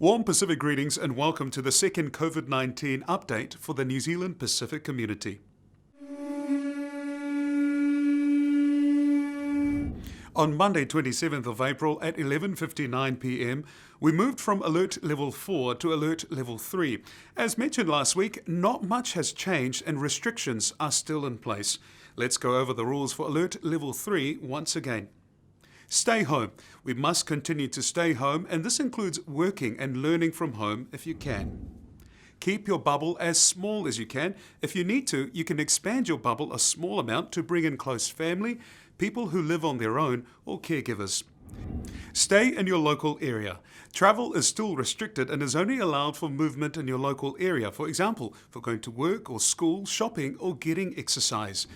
Warm Pacific greetings and welcome to the second COVID-19 update for the New Zealand Pacific community. On Monday 27th of April at 11:59 p.m, we moved from Alert Level 4 to Alert Level 3. As mentioned last week, not much has changed and restrictions are still in place. Let's go over the rules for Alert Level 3 once again. Stay home. We must continue to stay home, and this includes working and learning from home if you can. Keep your bubble as small as you can. If you need to, you can expand your bubble a small amount to bring in close family, people who live on their own, or caregivers. Stay in your local area. Travel is still restricted and is only allowed for movement in your local area, for example, for going to work or school, shopping, or getting exercise.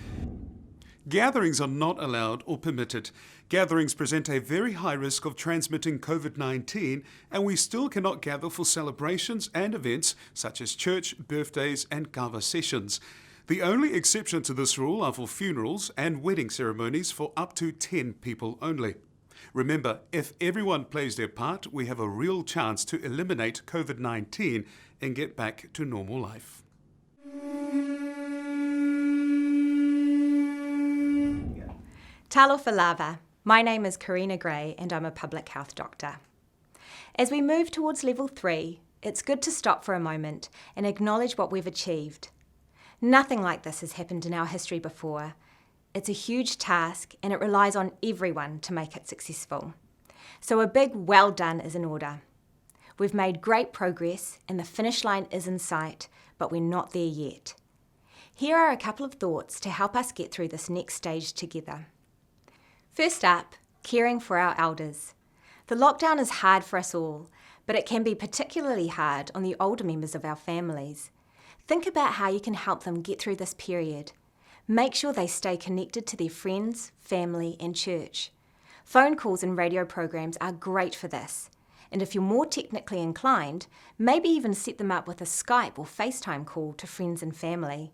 Gatherings are not allowed or permitted. Gatherings present a very high risk of transmitting COVID-19, and we still cannot gather for celebrations and events such as church, birthdays, and kava sessions. The only exception to this rule are for funerals and wedding ceremonies for up to 10 people only. Remember, if everyone plays their part, we have a real chance to eliminate COVID-19 and get back to normal life. Talofa lava. My name is Corina Gray and I'm a public health doctor. As we move towards level 3, it's good to stop for a moment and acknowledge what we've achieved. Nothing like this has happened in our history before. It's a huge task and it relies on everyone to make it successful. So a big well done is in order. We've made great progress and the finish line is in sight, but we're not there yet. Here are a couple of thoughts to help us get through this next stage together. First up, caring for our elders. The lockdown is hard for us all, but it can be particularly hard on the older members of our families. Think about how you can help them get through this period. Make sure they stay connected to their friends, family, and church. Phone calls and radio programs are great for this. And if you're more technically inclined, maybe even set them up with a Skype or FaceTime call to friends and family.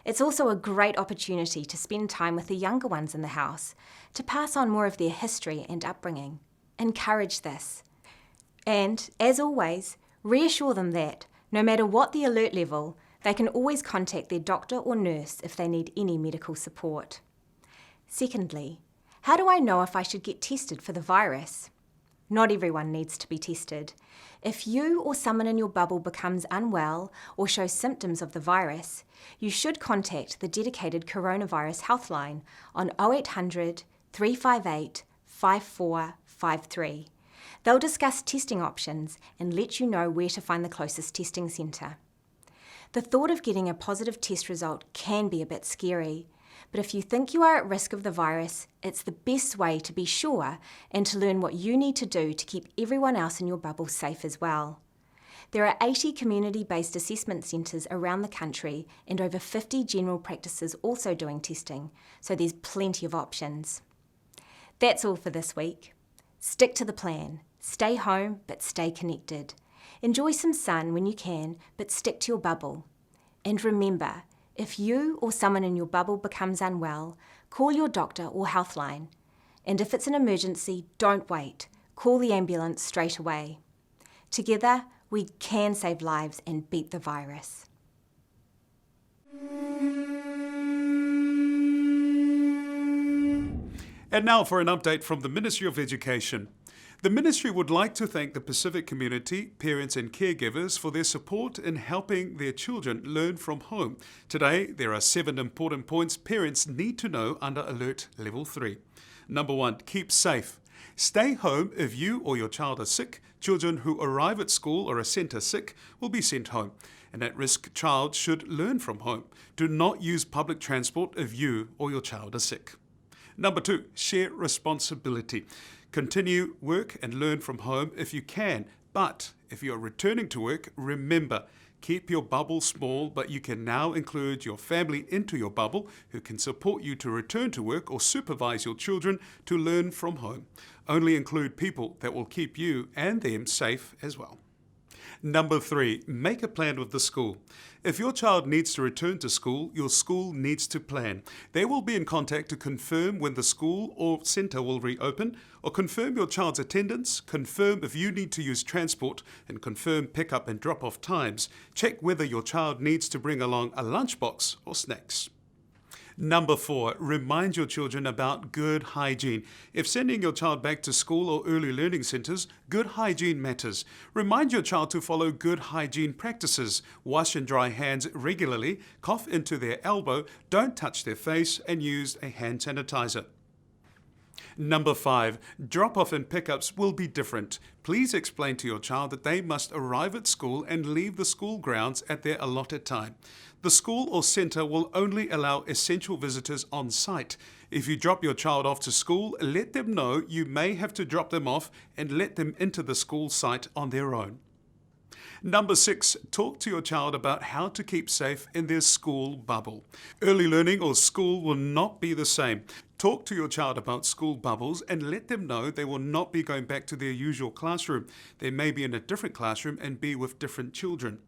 It's also a great opportunity to spend time with the younger ones in the house, to pass on more of their history and upbringing. Encourage this. And, as always, reassure them that, no matter what the alert level, they can always contact their doctor or nurse if they need any medical support. Secondly, how do I know if I should get tested for the virus? Not everyone needs to be tested. If you or someone in your bubble becomes unwell or shows symptoms of the virus, you should contact the dedicated coronavirus healthline on 0800 358 5453. They'll discuss testing options and let you know where to find the closest testing centre. The thought of getting a positive test result can be a bit scary, but if you think you are at risk of the virus, it's the best way to be sure and to learn what you need to do to keep everyone else in your bubble safe as well. There are 80 community-based assessment centres around the country and over 50 general practices also doing testing, so there's plenty of options. That's all for this week. Stick to the plan. Stay home, but stay connected. Enjoy some sun when you can, but stick to your bubble. And remember, if you or someone in your bubble becomes unwell, call your doctor or healthline. And if it's an emergency, don't wait. Call the ambulance straight away. Together, we can save lives and beat the virus. And now for an update from the Ministry of Education. The Ministry would like to thank the Pacific community, parents and caregivers for their support in helping their children learn from home. Today, there are 7 important points parents need to know under Alert Level 3. Number 1, keep safe. Stay home if you or your child are sick. Children who arrive at school or a centre sick will be sent home. An at-risk child should learn from home. Do not use public transport if you or your child are sick. Number 2, share responsibility. Continue work and learn from home if you can, but if you are returning to work, remember, keep your bubble small, but you can now include your family into your bubble who can support you to return to work or supervise your children to learn from home. Only include people that will keep you and them safe as well. Number 3, make a plan with the school. If your child needs to return to school, your school needs to plan. They will be in contact to confirm when the school or centre will reopen, or confirm your child's attendance, confirm if you need to use transport, and confirm pick-up and drop-off times. Check whether your child needs to bring along a lunchbox or snacks. Number 4, remind your children about good hygiene. If sending your child back to school or early learning centres, good hygiene matters. Remind your child to follow good hygiene practices. Wash and dry hands regularly, cough into their elbow, don't touch their face, and use a hand sanitizer. Number 5, drop-off and pickups will be different. Please explain to your child that they must arrive at school and leave the school grounds at their allotted time. The school or centre will only allow essential visitors on site. If you drop your child off to school, let them know you may have to drop them off and let them into the school site on their own. Number 6, talk to your child about how to keep safe in their school bubble. Early learning or school will not be the same. Talk to your child about school bubbles and let them know they will not be going back to their usual classroom. They may be in a different classroom and be with different children.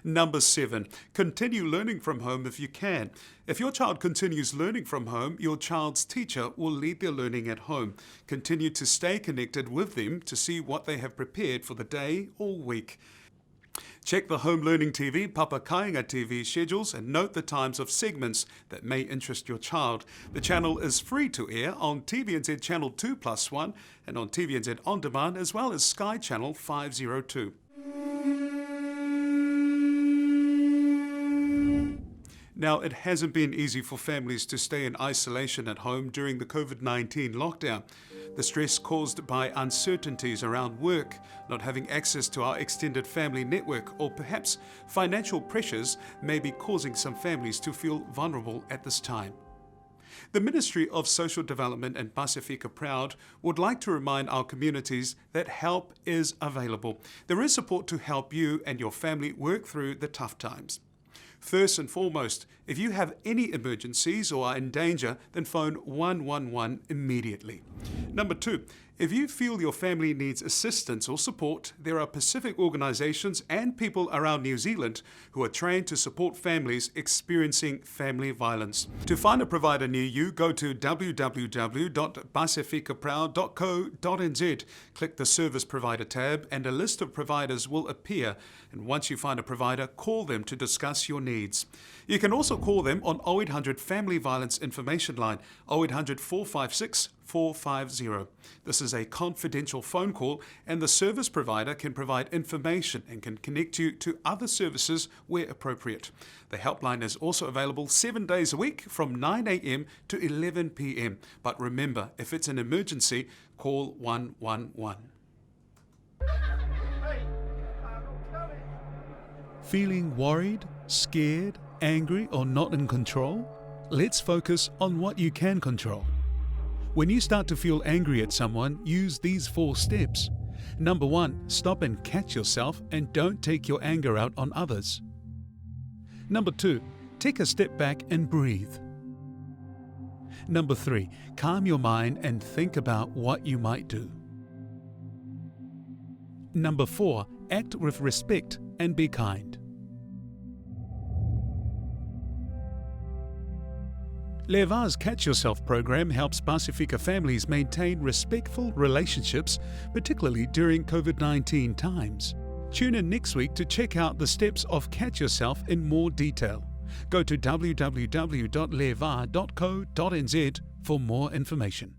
Number 7, continue learning from home if you can. If your child continues learning from home, your child's teacher will lead their learning at home. Continue to stay connected with them to see what they have prepared for the day or week. Check the Home Learning TV, Papa Kāinga TV schedules and note the times of segments that may interest your child. The channel is free to air on TVNZ Channel 2+1 and on TVNZ On Demand as well as Sky Channel 502. Now, it hasn't been easy for families to stay in isolation at home during the COVID-19 lockdown. The stress caused by uncertainties around work, not having access to our extended family network, or perhaps financial pressures may be causing some families to feel vulnerable at this time. The Ministry of Social Development and Pasefika Proud would like to remind our communities that help is available. There is support to help you and your family work through the tough times. First and foremost, if you have any emergencies or are in danger, then phone 111 immediately. Number 2, if you feel your family needs assistance or support, there are Pacific organisations and people around New Zealand who are trained to support families experiencing family violence. To find a provider near you, go to www.pasefikaproud.co.nz, click the Service Provider tab and a list of providers will appear, and once you find a provider, call them to discuss your needs. You can also call them on 0800 Family Violence Information Line, 0800 456 450. This is a confidential phone call and the service provider can provide information and can connect you to other services where appropriate. The helpline is also available 7 days a week from 9 a.m. to 11 p.m. But remember, if it's an emergency, call 111. Feeling worried, scared, angry, or not in control? Let's focus on what you can control. When you start to feel angry at someone, use these 4 steps. Number 1, stop and catch yourself and don't take your anger out on others. Number 2, take a step back and breathe. Number 3, calm your mind and think about what you might do. Number 4, act with respect and be kind. Va Catch Yourself program helps Pasefika families maintain respectful relationships, particularly during COVID-19 times. Tune in next week to check out the steps of Catch Yourself in more detail. Go to www.leva.co.nz for more information.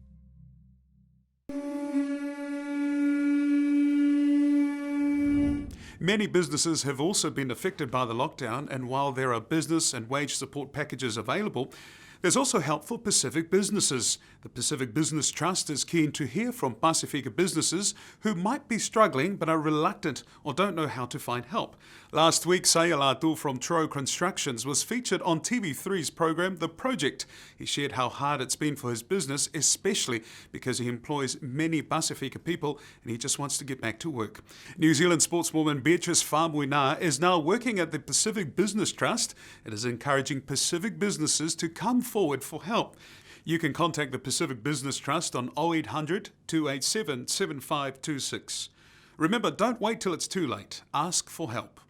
Many businesses have also been affected by the lockdown, and while there are business and wage support packages available, there's also help for Pacific businesses. The Pacific Business Trust is keen to hear from Pasefika businesses who might be struggling but are reluctant or don't know how to find help. Last week, Sayalatu from Tro Constructions was featured on TV3's program The Project. He shared how hard it's been for his business, especially because he employs many Pasefika people and he just wants to get back to work. New Zealand sportswoman Beatrice Famuina is now working at the Pacific Business Trust and is encouraging Pacific businesses to come forward for help. You can contact the Pacific Business Trust on 0800 287 7526. Remember, don't wait till it's too late. Ask for help.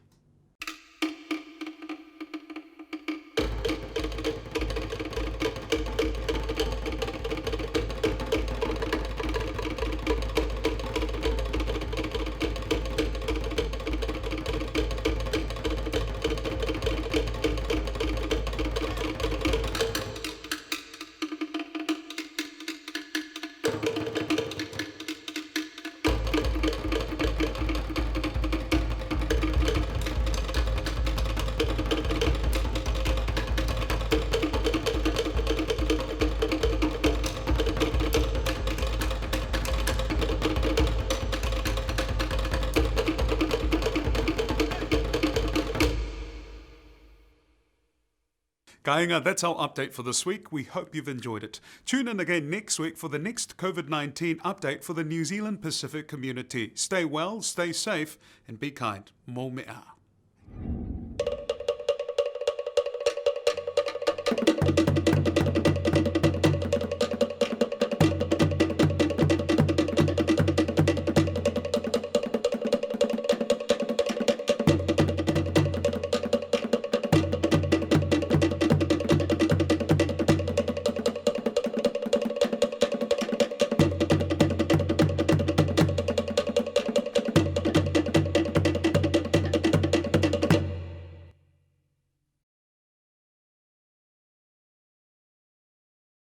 Ka inga, that's our update for this week. We hope you've enjoyed it. Tune in again next week for the next COVID-19 update for the New Zealand Pacific community. Stay well, stay safe, and be kind. Mō mea.